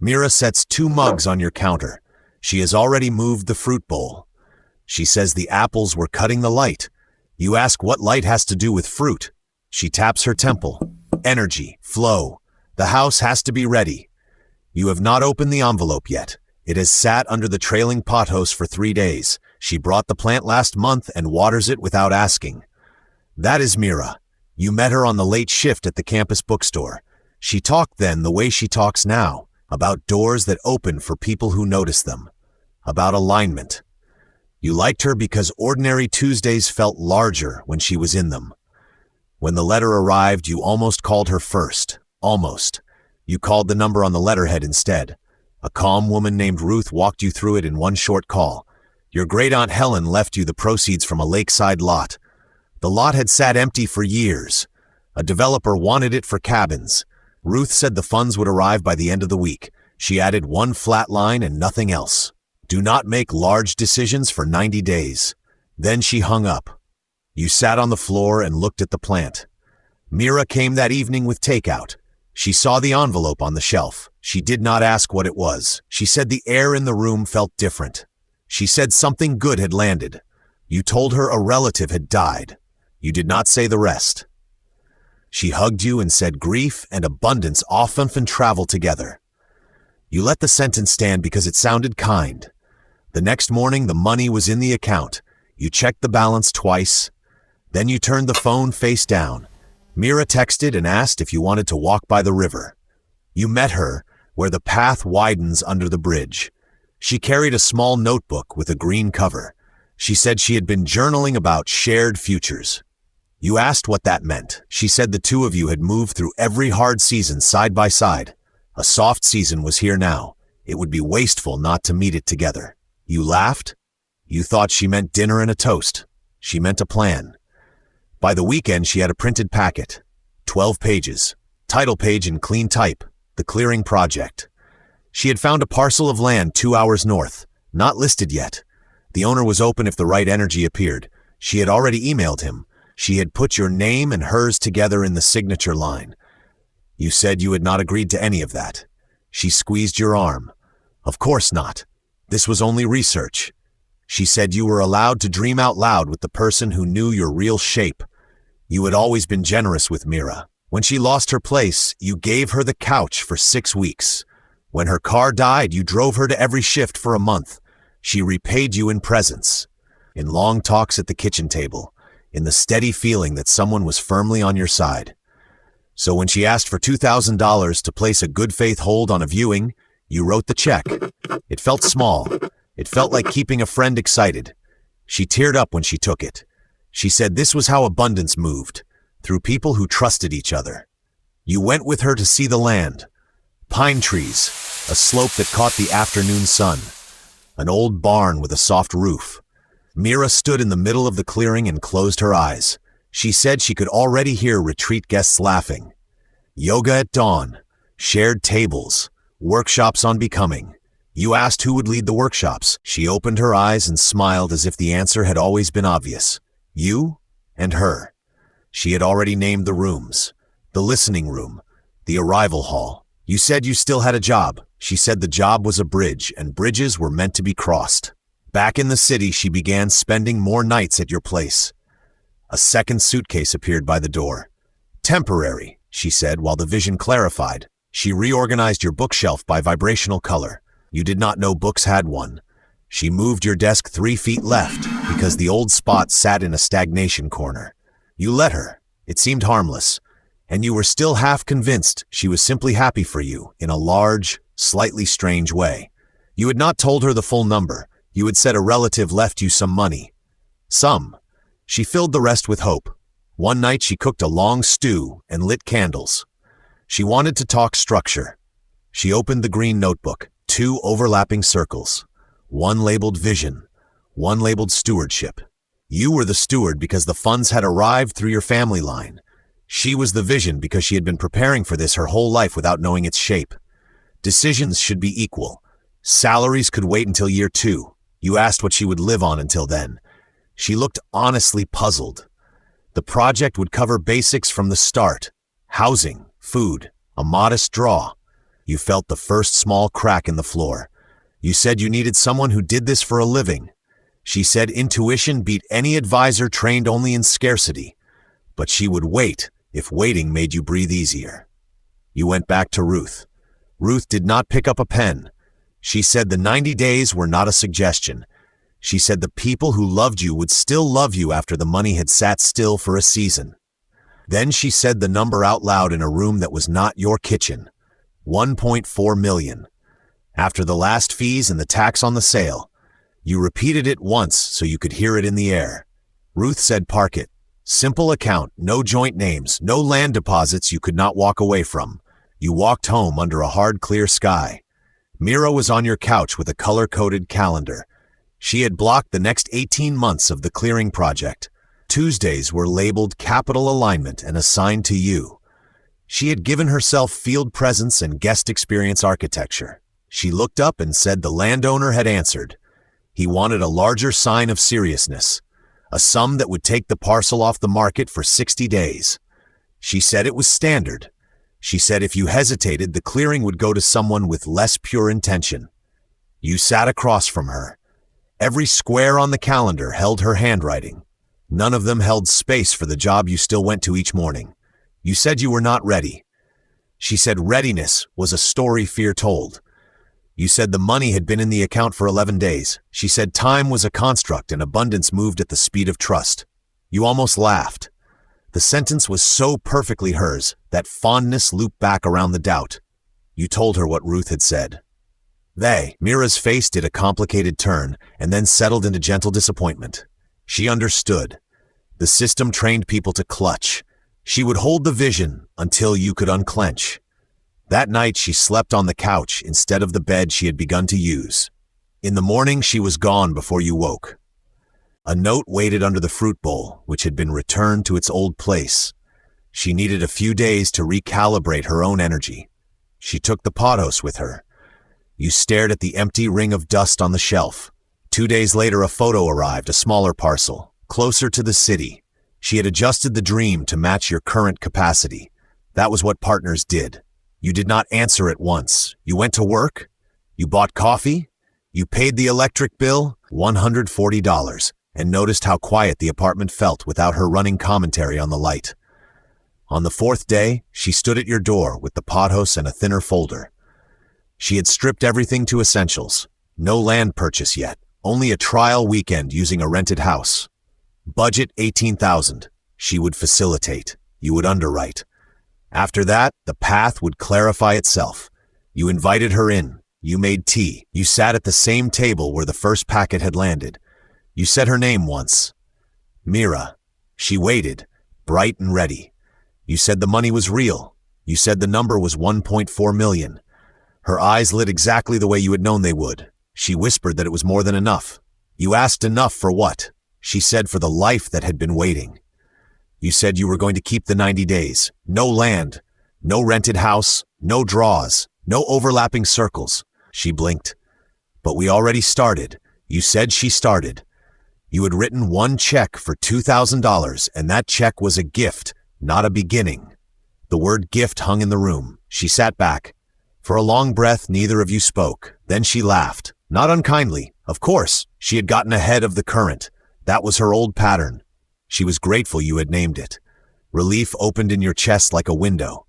Mira sets 2 mugs on your counter. She has already moved the fruit bowl. She says the apples were cutting the light. You ask what light has to do with fruit. She taps her temple. Energy, flow. The house has to be ready. You have not opened the envelope yet. It has sat under the trailing pothose for 3 days. She brought the plant last month and waters it without asking. That is Mira. You met her on the late shift at the campus bookstore. She talked then the way she talks now, about doors that open for people who notice them, about alignment. You liked her because ordinary Tuesdays felt larger when she was in them. When the letter arrived, you almost called her first. Almost. You called the number on the letterhead instead. A calm woman named Ruth walked you through it in one short call. Your great-aunt Helen left you the proceeds from a lakeside lot. The lot had sat empty for years. A developer wanted it for cabins. Ruth said the funds would arrive by the end of the week. She added one flat line and nothing else. Do not make large decisions for 90 days. Then she hung up. You sat on the floor and looked at the plant. Mira came that evening with takeout. She saw the envelope on the shelf. She did not ask what it was. She said the air in the room felt different. She said something good had landed. You told her a relative had died. You did not say the rest. She hugged you and said grief and abundance often travel together. You let the sentence stand because it sounded kind. The next morning, the money was in the account. You checked the balance twice. Then you turned the phone face down. Mira texted and asked if you wanted to walk by the river. You met her where the path widens under the bridge. She carried a small notebook with a green cover. She said she had been journaling about shared futures. You asked what that meant. She said the 2 of you had moved through every hard season side by side. A soft season was here now. It would be wasteful not to meet it together. You laughed. You thought she meant dinner and a toast. She meant a plan. By the weekend, she had a printed packet. 12 pages. Title page in clean type. The Clearing Project. She had found a parcel of land 2 hours north. Not listed yet. The owner was open if the right energy appeared. She had already emailed him. She had put your name and hers together in the signature line. You said you had not agreed to any of that. She squeezed your arm. Of course not. This was only research. She said you were allowed to dream out loud with the person who knew your real shape. You had always been generous with Mira. When she lost her place, you gave her the couch for 6 weeks. When her car died, you drove her to every shift for a month. She repaid you in presents. In long talks at the kitchen table. In the steady feeling that someone was firmly on your side. So when she asked for $2,000 to place a good faith hold on a viewing, you wrote the check. It felt small. It felt like keeping a friend excited. She teared up when she took it. She said this was how abundance moved, through people who trusted each other. You went with her to see the land. Pine trees, a slope that caught the afternoon sun, an old barn with a soft roof. Mira stood in the middle of the clearing and closed her eyes. She said she could already hear retreat guests laughing. Yoga at dawn, shared tables, workshops on becoming. You asked who would lead the workshops. She opened her eyes and smiled as if the answer had always been obvious. You and her. She had already named the rooms. The listening room, the arrival hall. You said you still had a job. She said the job was a bridge, and bridges were meant to be crossed. Back in the city, she began spending more nights at your place. A second suitcase appeared by the door. Temporary, she said, while the vision clarified. She reorganized your bookshelf by vibrational color. You did not know books had one. She moved your desk 3 feet left because the old spot sat in a stagnation corner. You let her. It seemed harmless. And you were still half convinced she was simply happy for you in a large, slightly strange way. You had not told her the full number. You had said a relative left you some money. Some. She filled the rest with hope. One night she cooked a long stew and lit candles. She wanted to talk structure. She opened the green notebook, 2 overlapping circles. One labeled vision, one labeled stewardship. You were the steward because the funds had arrived through your family line. She was the vision because she had been preparing for this her whole life without knowing its shape. Decisions should be equal. Salaries could wait until year 2. You asked what she would live on until then. She looked honestly puzzled. The project would cover basics from the start. Housing, food, a modest draw. You felt the first small crack in the floor. You said you needed someone who did this for a living. She said intuition beat any advisor trained only in scarcity. But she would wait if waiting made you breathe easier. You went back to Ruth. Ruth did not pick up a pen. She said the 90 days were not a suggestion. She said the people who loved you would still love you after the money had sat still for a season. Then she said the number out loud in a room that was not your kitchen. 1.4 million. After the last fees and the tax on the sale. You repeated it once so you could hear it in the air. Ruth said park it. Simple account, no joint names, no land deposits you could not walk away from. You walked home under a hard, clear sky. Mira was on your couch with a color-coded calendar. She had blocked the next 18 months of the clearing project. Tuesdays were labeled capital alignment and assigned to you. She had given herself field presence and guest experience architecture. She looked up and said the landowner had answered. He wanted a larger sign of seriousness, a sum that would take the parcel off the market for 60 days. She said it was standard. She said if you hesitated, the clearing would go to someone with less pure intention. You sat across from her. Every square on the calendar held her handwriting. None of them held space for the job you still went to each morning. You said you were not ready. She said readiness was a story fear told. You said the money had been in the account for 11 days. She said time was a construct and abundance moved at the speed of trust. You almost laughed. The sentence was so perfectly hers that fondness looped back around the doubt. You told her what Ruth had said. Mira's face did a complicated turn and then settled into gentle disappointment. She understood. The system trained people to clutch. She would hold the vision until you could unclench. That night she slept on the couch instead of the bed she had begun to use. In the morning she was gone before you woke. A note waited under the fruit bowl, which had been returned to its old place. She needed a few days to recalibrate her own energy. She took the pothos with her. You stared at the empty ring of dust on the shelf. 2 days later a photo arrived, a smaller parcel, closer to the city. She had adjusted the dream to match your current capacity. That was what partners did. You did not answer at once. You went to work. You bought coffee. You paid the electric bill, $140, and noticed how quiet the apartment felt without her running commentary on the light. On the 4th day, she stood at your door with the pothos and a thinner folder. She had stripped everything to essentials. No land purchase yet, only a trial weekend using a rented house. Budget $18,000. She would facilitate. You would underwrite. After that, the path would clarify itself. You invited her in. You made tea. You sat at the same table where the first packet had landed. You said her name once. Mira. She waited, bright and ready. You said the money was real. You said the number was 1.4 million. Her eyes lit exactly the way you had known they would. She whispered that it was more than enough. You asked enough for what? She said for the life that had been waiting. You said you were going to keep the 90 days. No land, no rented house, no draws, no overlapping circles. She blinked. But we already started. You said she started. You had written one check for $2,000, and that check was a gift, not a beginning. The word gift hung in the room. She sat back. For a long breath, neither of you spoke. Then she laughed. Not unkindly. Of course, she had gotten ahead of the current. That was her old pattern. She was grateful you had named it. Relief opened in your chest like a window.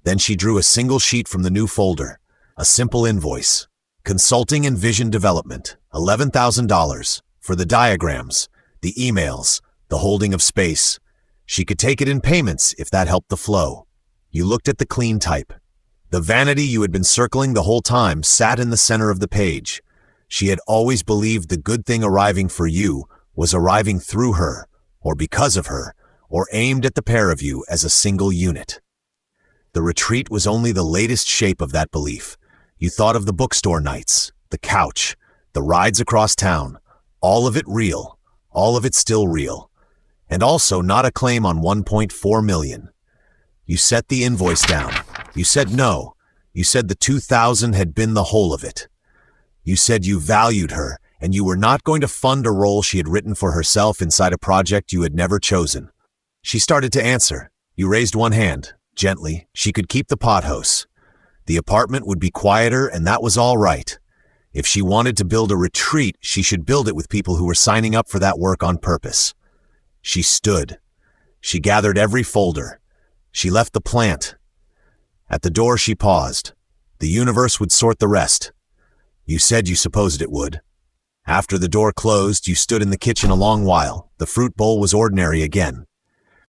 Then she drew a single sheet from the new folder. A simple invoice. Consulting and vision development. $11,000. For the diagrams, the emails, the holding of space. She could take it in payments if that helped the flow. You looked at the clean type. The vanity you had been circling the whole time sat in the center of the page. She had always believed the good thing arriving for you was arriving through her, or because of her, or aimed at the pair of you as a single unit. The retreat was only the latest shape of that belief. You thought of the bookstore nights, the couch, the rides across town, all of it real, all of it still real, and also not a claim on 1.4 million. You set the invoice down. You said no. You said the 2,000 had been the whole of it. You said you valued her, and you were not going to fund a role she had written for herself inside a project you had never chosen. She started to answer. You raised one hand, gently. She could keep the pothos. The apartment would be quieter, and that was all right. If she wanted to build a retreat, she should build it with people who were signing up for that work on purpose. She stood. She gathered every folder. She left the plant. At the door, she paused. The universe would sort the rest. You said you supposed it would. After the door closed, you stood in the kitchen a long while. The fruit bowl was ordinary again.